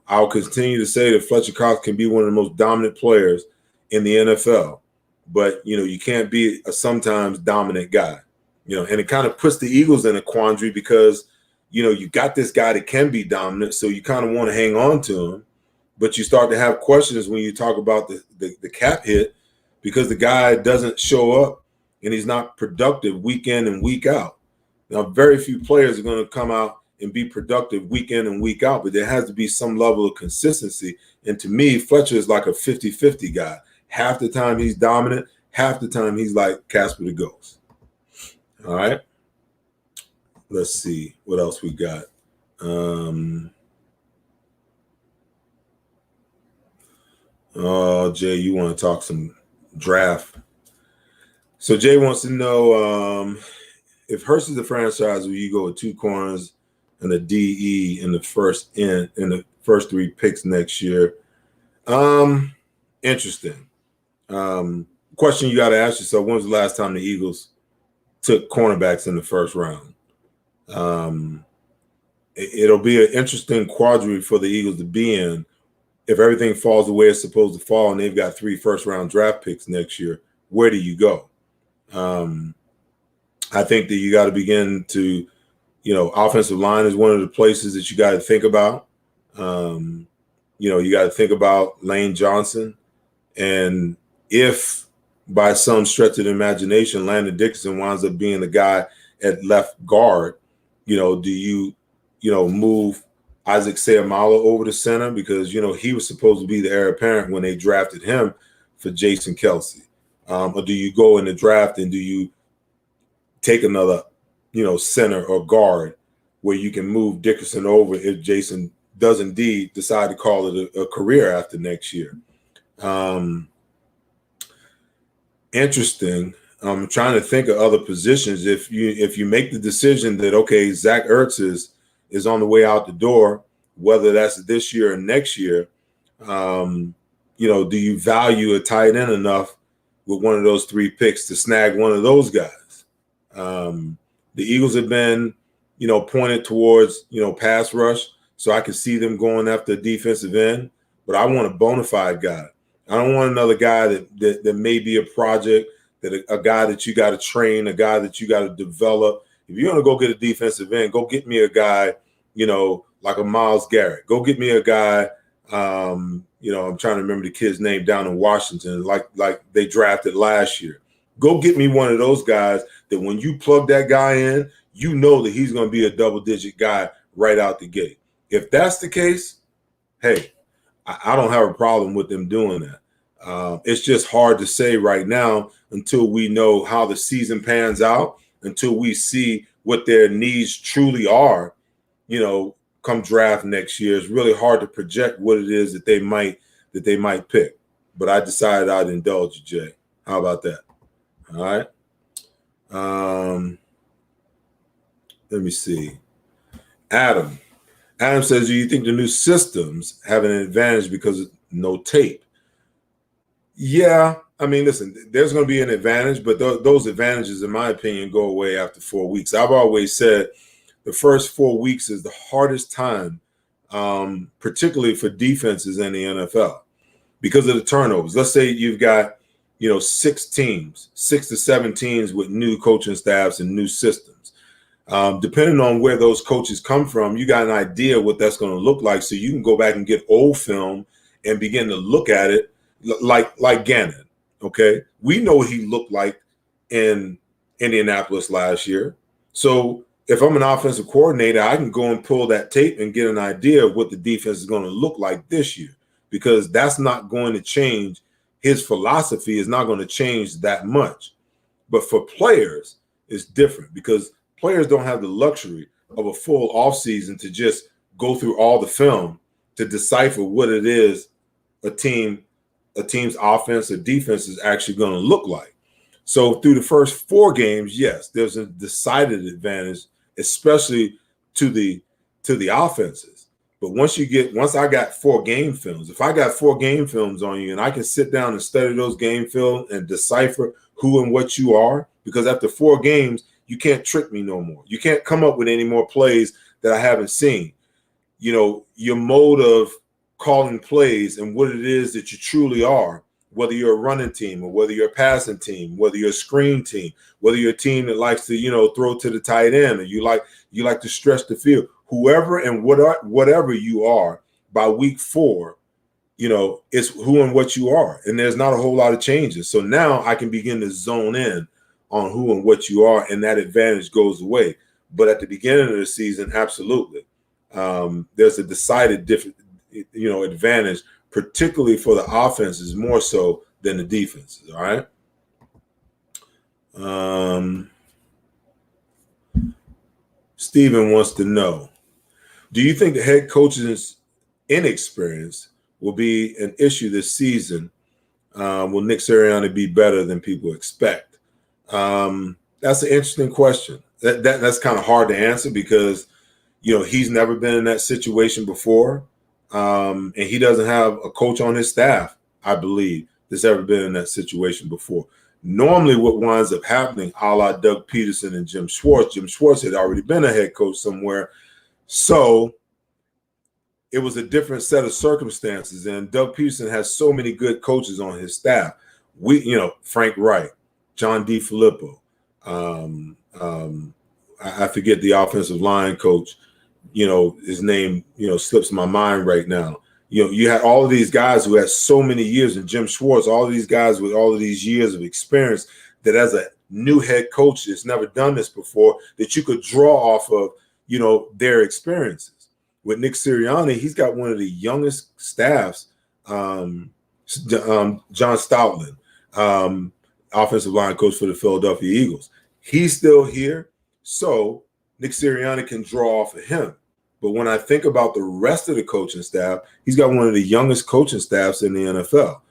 I'll continue to say that Fletcher Cox can be one of the most dominant players in the NFL. But, you know, you can't be a sometimes dominant guy, you know, and it kind of puts the Eagles in a quandary because, you know, you got this guy that can be dominant, so you kind of want to hang on to him. But you start to have questions when you talk about the cap hit because the guy doesn't show up and he's not productive week in and week out. Now, very few players are going to come out and be productive week in and week out, but there has to be some level of consistency. And to me, Fletcher is like a 50-50 guy. Half the time he's dominant, half the time he's like Casper the Ghost. All right. Let's see what else we got. Oh, Jay, you want to talk some draft. So Jay wants to know if Hurst is the franchise, will you go with 2 corners and a DE in the first three picks next year? Interesting. Question you got to ask yourself: when was the last time the Eagles took cornerbacks in the first round? It'll be an interesting quandary for the Eagles to be in if everything falls the way it's supposed to fall and they've got 3 first-round draft picks next year. Where do you go? I think that you got to begin to, you know, offensive line is one of the places that you got to think about. You know, you got to think about Lane Johnson. And if by some stretch of the imagination, Landon Dickerson winds up being the guy at left guard, you know, do you, you know, move Isaac Seumalo over to center because, you know, he was supposed to be the heir apparent when they drafted him for Jason Kelce? Or do you go in the draft and do you take another, you know, center or guard where you can move Dickerson over if Jason does indeed decide to call it a career after next year? Interesting. I'm trying to think of other positions. If you make the decision that, okay, Zach Ertz is on the way out the door, whether that's this year or next year, you know, do you value a tight end enough with one of those 3 picks to snag one of those guys? The Eagles have been, you know, pointed towards, you know, pass rush, so I can see them going after defensive end, but I want a bona fide guy. I don't want another guy that may be a project, that a guy that you got to train, a guy that you got to develop. If you're going to go get a defensive end, go get me a guy, you know, like a Myles Garrett. Go get me a guy, you know, I'm trying to remember the kid's name down in Washington, like they drafted last year. Go get me one of those guys that when you plug that guy in, you know that he's going to be a double-digit guy right out the gate. If that's the case, hey, I don't have a problem with them doing that. It's just hard to say right now until we know how the season pans out, until we see what their needs truly are, you know, come draft next year. It's really hard to project what it is that they might pick. But I decided I'd indulge you, Jay. How about that? All right. Let me see. Adam says, do you think the new systems have an advantage because of no tape? Yeah, I mean, listen, there's going to be an advantage, but those advantages, in my opinion, go away after 4 weeks. I've always said the first 4 weeks is the hardest time, particularly for defenses in the NFL, because of the turnovers. Let's say you've got, 6 to 7 teams with new coaching staffs and new systems. Depending on where those coaches come from, you got an idea what that's going to look like. So you can go back and get old film and begin to look at it like Gannon. Okay, we know what he looked like in Indianapolis last year. So if I'm an offensive coordinator, I can go and pull that tape and get an idea of what the defense is going to look like this year, because that's not going to change. His philosophy is not going to change that much. But for players, it's different, because players don't have the luxury of a full offseason to just go through all the film to decipher what it is a team's offense or defense is actually going to look like. So through the first 4 games, yes, there's a decided advantage, especially to the offenses. But once I got 4 game films, if I got 4 game films on you and I can sit down and study those game film and decipher who and what you are, because after 4 games, you can't trick me no more. You can't come up with any more plays that I haven't seen. Your mode of calling plays and what it is that you truly are, whether you're a running team or whether you're a passing team, whether you're a screen team, whether you're a team that likes to, throw to the tight end, or you like to stretch the field, whoever and whatever you are, by week 4, it's who and what you are. And there's not a whole lot of changes. So now I can begin to zone in on who and what you are, and that advantage goes away. But at the beginning of the season, absolutely. There's a decided different, advantage, particularly for the offenses more so than the defenses. All right. Steven wants to know, do you think the head coach's inexperience will be an issue this season? Will Nick Sirianni be better than people expect? That's an interesting question. That's kind of hard to answer, because he's never been in that situation before, and he doesn't have a coach on his staff, I believe, that's ever been in that situation before. Normally what winds up happening, a la Doug Peterson and Jim Schwartz had already been a head coach somewhere, so it was a different set of circumstances. And Doug Peterson has so many good coaches on his staff. Frank Wright, John DeFilippo, I forget the offensive line coach, his name, slips my mind right now. You had all of these guys who had so many years, and Jim Schwartz, all of these guys with all of these years of experience, that as a new head coach that's never done this before, that you could draw off of, their experiences. With Nick Sirianni, he's got one of the youngest staffs, John Stoutland, offensive line coach for the Philadelphia Eagles. He's still here, so Nick Sirianni can draw off of him. But when I think about the rest of the coaching staff, he's got one of the youngest coaching staffs in the NFL.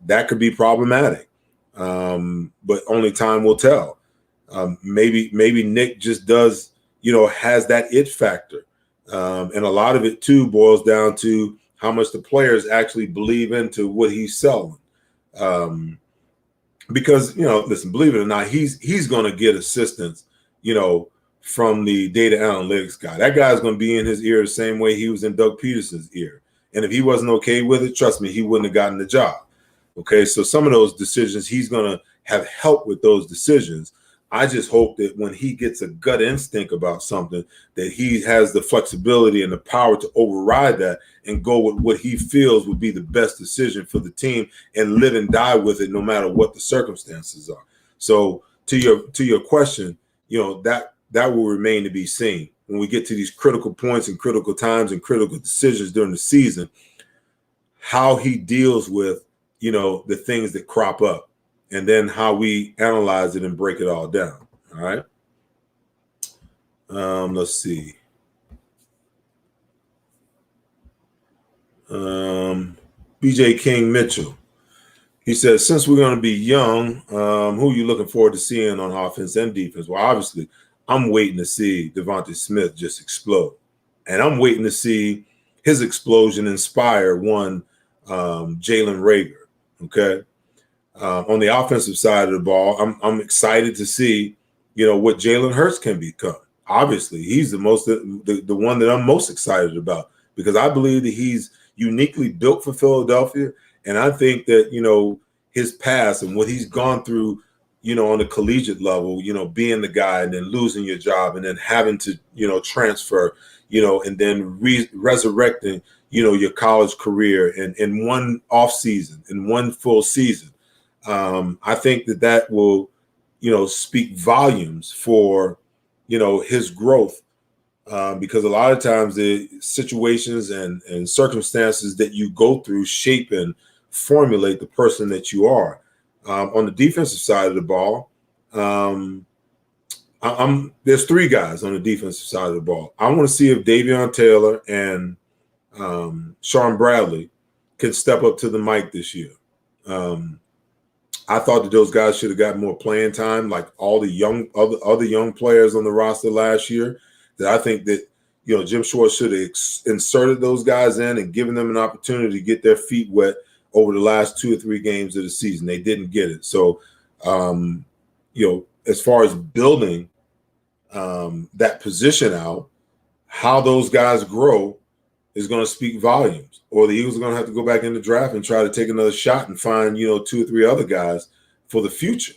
That could be problematic, but only time will tell. Maybe Nick just does, has that it factor. And a lot of it, too, boils down to how much the players actually believe into what he's selling. Because, listen, believe it or not, he's going to get assistance, from the data analytics guy. That guy's going to be in his ear the same way he was in Doug Peterson's ear. And if he wasn't okay with it, trust me, he wouldn't have gotten the job. Okay, so some of those decisions, he's going to have help with those decisions. I just hope that when he gets a gut instinct about something, that he has the flexibility and the power to override that and go with what he feels would be the best decision for the team and live and die with it no matter what the circumstances are. So to your question, that will remain to be seen when we get to these critical points and critical times and critical decisions during the season, how he deals with, the things that crop up, and then how we analyze it and break it all down. All right. Let's see. BJ King Mitchell. He says, since we're going to be young, who are you looking forward to seeing on offense and defense? Well, obviously, I'm waiting to see Devonta Smith just explode. And I'm waiting to see his explosion inspire one Jalen Reagor. Okay. On the offensive side of the ball, I'm excited to see, what Jalen Hurts can become. Obviously, he's the one that I'm most excited about, because I believe that he's uniquely built for Philadelphia. And I think that, his past and what he's gone through, on the collegiate level, being the guy and then losing your job and then having to, transfer, and then resurrecting, your college career in one off season, in one full season. I think that will, speak volumes for, his growth, because a lot of times the situations and circumstances that you go through shape and formulate the person that you are. On the defensive side of the ball, there's three guys on the defensive side of the ball. I want to see if Davion Taylor and Sean Bradley can step up to the mic this year. I thought that those guys should have gotten more playing time, like all the other young players on the roster last year. That I think that, Jim Schwartz should have inserted those guys in and given them an opportunity to get their feet wet over the last 2 or 3 games of the season. They didn't get it. So, as far as building that position out, how those guys grow is going to speak volumes. Or the Eagles are going to have to go back in the draft and try to take another shot and find, 2 or 3 other guys for the future.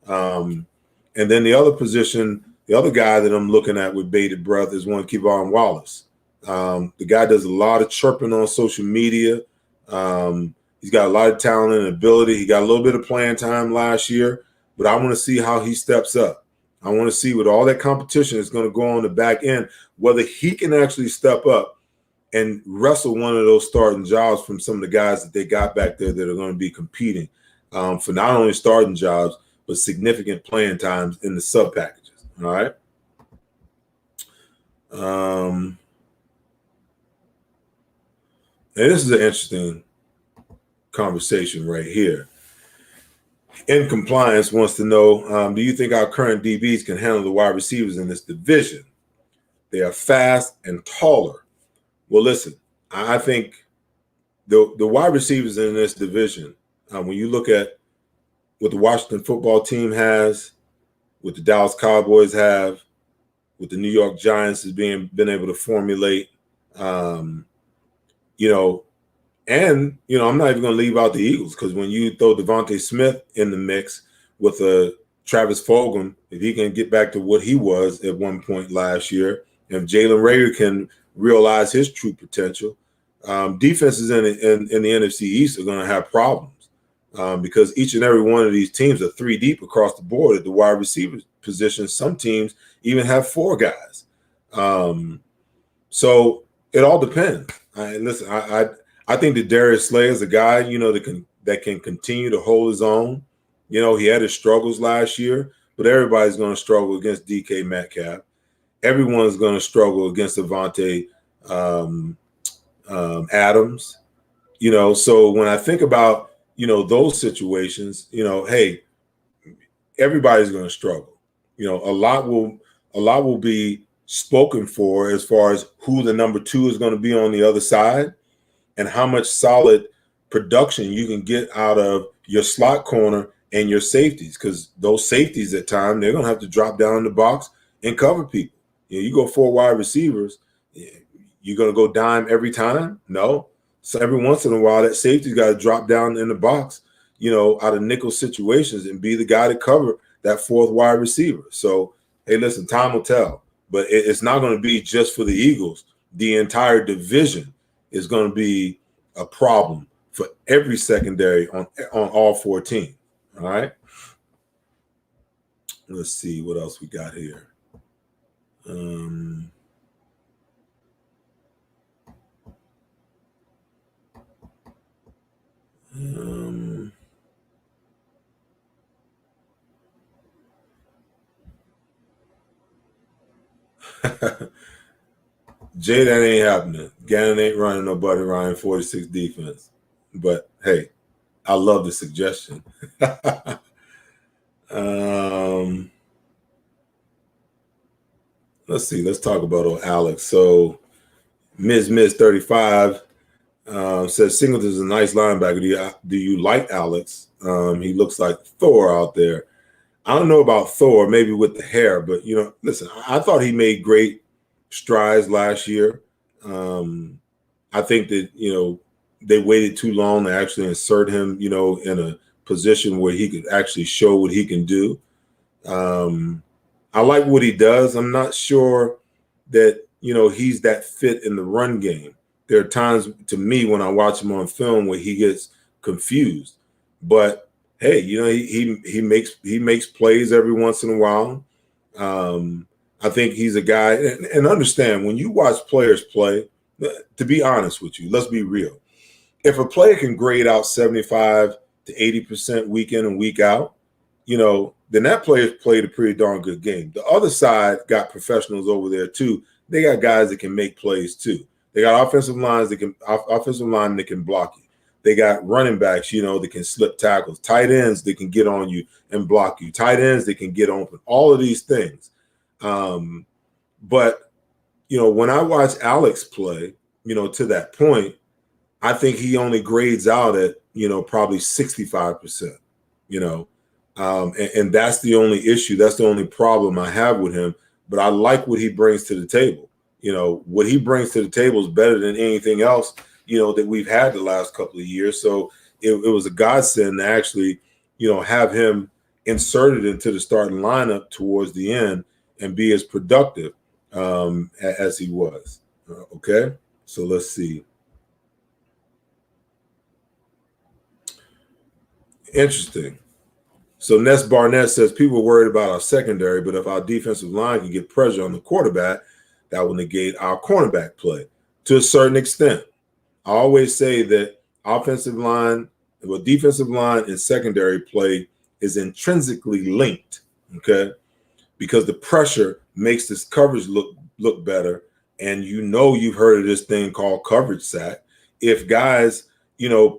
And then the other position, the other guy that I'm looking at with bated breath is one Kibaran Wallace. The guy does a lot of chirping on social media. He's got a lot of talent and ability. He got a little bit of playing time last year, but I want to see how he steps up. I want to see, with all that competition that's going to go on the back end, whether he can actually step up and wrestle one of those starting jobs from some of the guys that they got back there that are going to be competing for not only starting jobs, but significant playing times in the sub packages. All right. And this is an interesting conversation right here. In Compliance wants to know, do you think our current DBs can handle the wide receivers in this division? They are fast and taller. Well, listen, I think the wide receivers in this division, when you look at what the Washington football team has, what the Dallas Cowboys have, what the New York Giants has been able to formulate, and, I'm not even going to leave out the Eagles, because when you throw Devonta Smith in the mix with Travis Fulgham, if he can get back to what he was at one point last year, if Jalen Reagor can realize his true potential, defenses in the NFC East are going to have problems because each and every one of these teams are 3 deep across the board at the wide receiver position. Some teams even have 4 guys. So it all depends. I think that Darius Slay is a guy, that can continue to hold his own. He had his struggles last year, but everybody's going to struggle against DK Metcalf. Everyone's going to struggle against Ivante Adams. So when I think about, those situations, hey, everybody's going to struggle. A lot will be spoken for as far as who the number 2 is going to be on the other side and how much solid production you can get out of your slot corner and your safeties, because those safeties at times, they're going to have to drop down in the box and cover people. You go 4 wide receivers, you're going to go dime every time? No. So every once in a while, that safety's got to drop down in the box, out of nickel situations and be the guy to cover that 4th wide receiver. So, hey, listen, time will tell. But it's not going to be just for the Eagles. The entire division is going to be a problem for every secondary on all 4 teams. All right? Let's see what else we got here. Jay, that ain't happening. Gannon ain't running nobody Ryan 46 defense. But hey, I love the suggestion. Let's see. Let's talk about old Alex. So Ms. 35 Says Singleton's a nice linebacker. Do you like Alex? He looks like Thor out there. I don't know about Thor, maybe with the hair, but listen, I thought he made great strides last year. I think that they waited too long to actually insert him, in a position where he could actually show what he can do. I like what he does. I'm not sure that he's that fit in the run game. There are times to me when I watch him on film where he gets confused, but hey, he makes plays every once in a while. I think he's a guy, and understand when you watch players play. To be honest with you, let's be real. If a player can grade out 75 to 80% week in and week out, then that player's played a pretty darn good game. The other side got professionals over there too. They got guys that can make plays too. They got offensive line that can block you. They got running backs, that can slip tackles, tight ends that can get on you and block you, tight ends that can get open, all of these things. But when I watch Alex play, to that point, I think he only grades out at, probably 65%, and that's the only issue. That's the only problem I have with him. But I like what he brings to the table. What he brings to the table is better than anything else, that we've had the last couple of years. So it was a godsend to actually, have him inserted into the starting lineup towards the end and be as productive as he was. Okay, so let's see. Interesting. So Ness Barnett says people are worried about our secondary, but if our defensive line can get pressure on the quarterback, that will negate our cornerback play to a certain extent. I always say that defensive line and secondary play is intrinsically linked, okay? Because the pressure makes this coverage look better. And you've heard of this thing called coverage sack. If guys,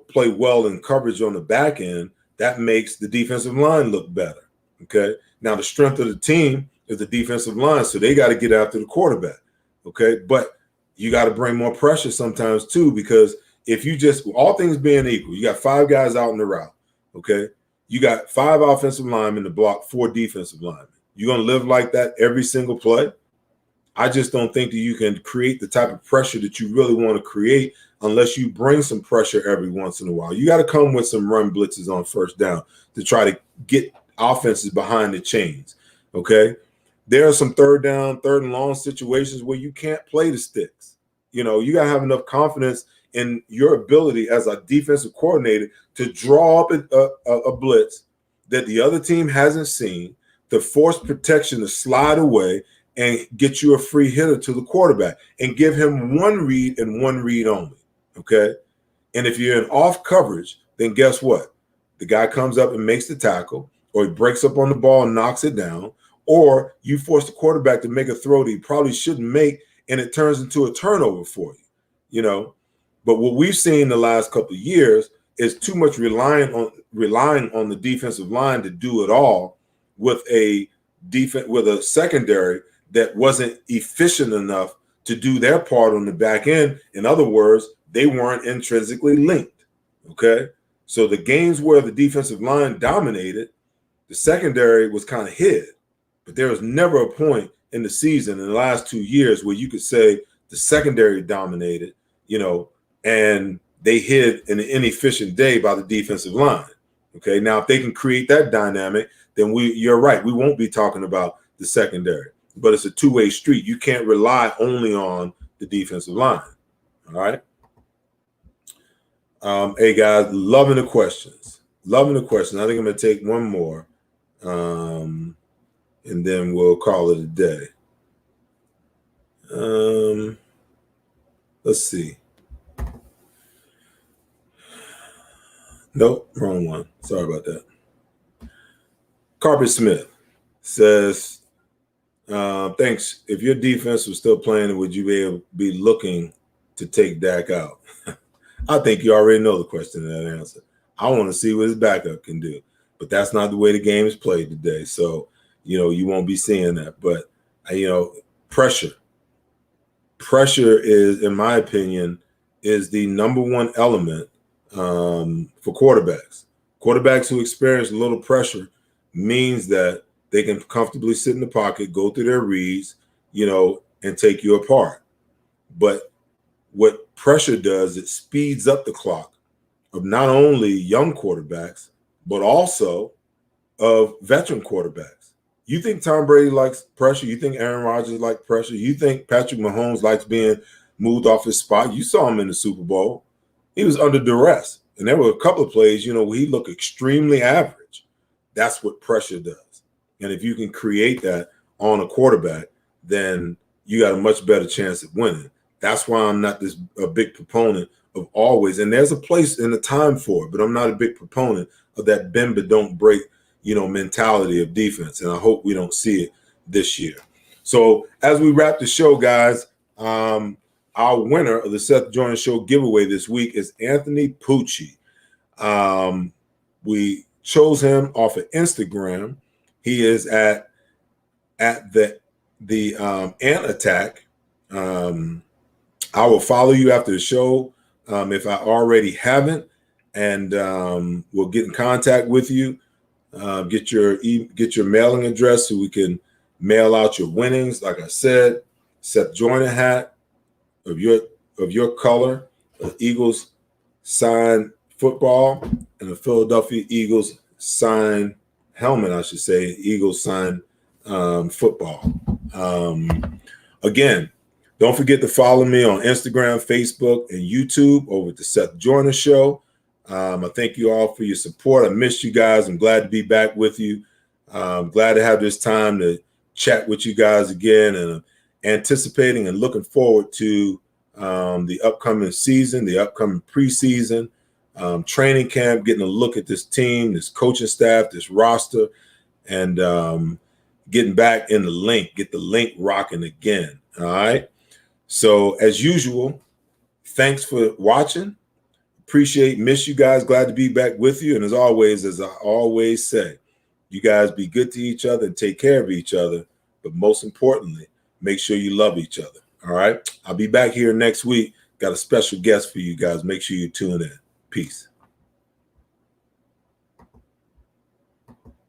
play well in coverage on the back end, that makes the defensive line look better, okay? Now, the strength of the team is the defensive line, so they got to get after the quarterback, okay? But you got to bring more pressure sometimes too, because if you just, all things being equal, you got 5 guys out in the route, okay? You got 5 offensive linemen to block 4 defensive linemen. You're going to live like that every single play? I just don't think that you can create the type of pressure that you really want to create unless you bring some pressure every once in a while. You got to come with some run blitzes on first down to try to get offenses behind the chains, okay? There are some third and long situations where you can't play the sticks. You got to have enough confidence in your ability as a defensive coordinator to draw up a blitz that the other team hasn't seen, to force protection to slide away and get you a free hitter to the quarterback and give him one read and one read only, okay? And if you're in off coverage, then guess what? The guy comes up and makes the tackle, or he breaks up on the ball and knocks it down, or you force the quarterback to make a throw that he probably shouldn't make, and it turns into a turnover for you, But what we've seen the last couple of years is too much relying on the defensive line to do it all with a secondary that wasn't efficient enough to do their part on the back end. In other words, they weren't intrinsically linked, okay? So the games where the defensive line dominated, the secondary was kind of hid. But there was never a point in the season in the last 2 years where you could say the secondary dominated, and they hid an inefficient day by the defensive line, okay? Now, if they can create that dynamic, then you're right, we won't be talking about the secondary. But it's a two-way street. You can't rely only on the defensive line. All right. Hey guys, loving the questions. I think I'm gonna take one more, and then we'll call it a day. Let's see. Nope, wrong one. Sorry about that. Carpet Smith says, thanks. If your defense was still playing, would you be looking to take Dak out? I think you already know the question and that answer. I want to see what his backup can do, but that's not the way the game is played today. So, you won't be seeing that. But, pressure is, in my opinion, is the number one element for quarterbacks. Quarterbacks who experience a little pressure means that they can comfortably sit in the pocket, go through their reads, and take you apart. But what pressure does, it speeds up the clock of not only young quarterbacks, but also of veteran quarterbacks. You think Tom Brady likes pressure? You think Aaron Rodgers likes pressure? You think Patrick Mahomes likes being moved off his spot? You saw him in the Super Bowl. He was under duress. And there were a couple of plays, where he looked extremely average. That's what pressure does. And if you can create that on a quarterback, then you got a much better chance at winning. That's why I'm not a big proponent of always, and there's a place and a time for it, but I'm not a big proponent of that bend but don't break, mentality of defense. And I hope we don't see it this year. So as we wrap the show, guys, our winner of the Seth Joyner Show giveaway this week is Anthony Pucci. We chose him off of Instagram. He is at the Ant Attack. I will follow you after the show if I already haven't, and we'll get in contact with you. Get your mailing address so we can mail out your winnings. Like I said, Seth Joyner hat of your color, the Eagles signed football, and the Philadelphia Eagles signed helmet, I should say, Eagles signed football. Again, don't forget to follow me on Instagram, Facebook, and YouTube over at the Seth Joyner Show. I thank you all for your support. I missed you guys. I'm glad to be back with you. I'm glad to have this time to chat with you guys again, and anticipating and looking forward to the upcoming season, the upcoming preseason, training camp, getting a look at this team, this coaching staff, this roster, and getting back in the link, get the link rocking again. All right. So as usual, thanks for watching. Miss you guys. Glad to be back with you. And as always, as I always say, you guys be good to each other and take care of each other. But most importantly, make sure you love each other. All right. I'll be back here next week. Got a special guest for you guys. Make sure you tune in. Peace.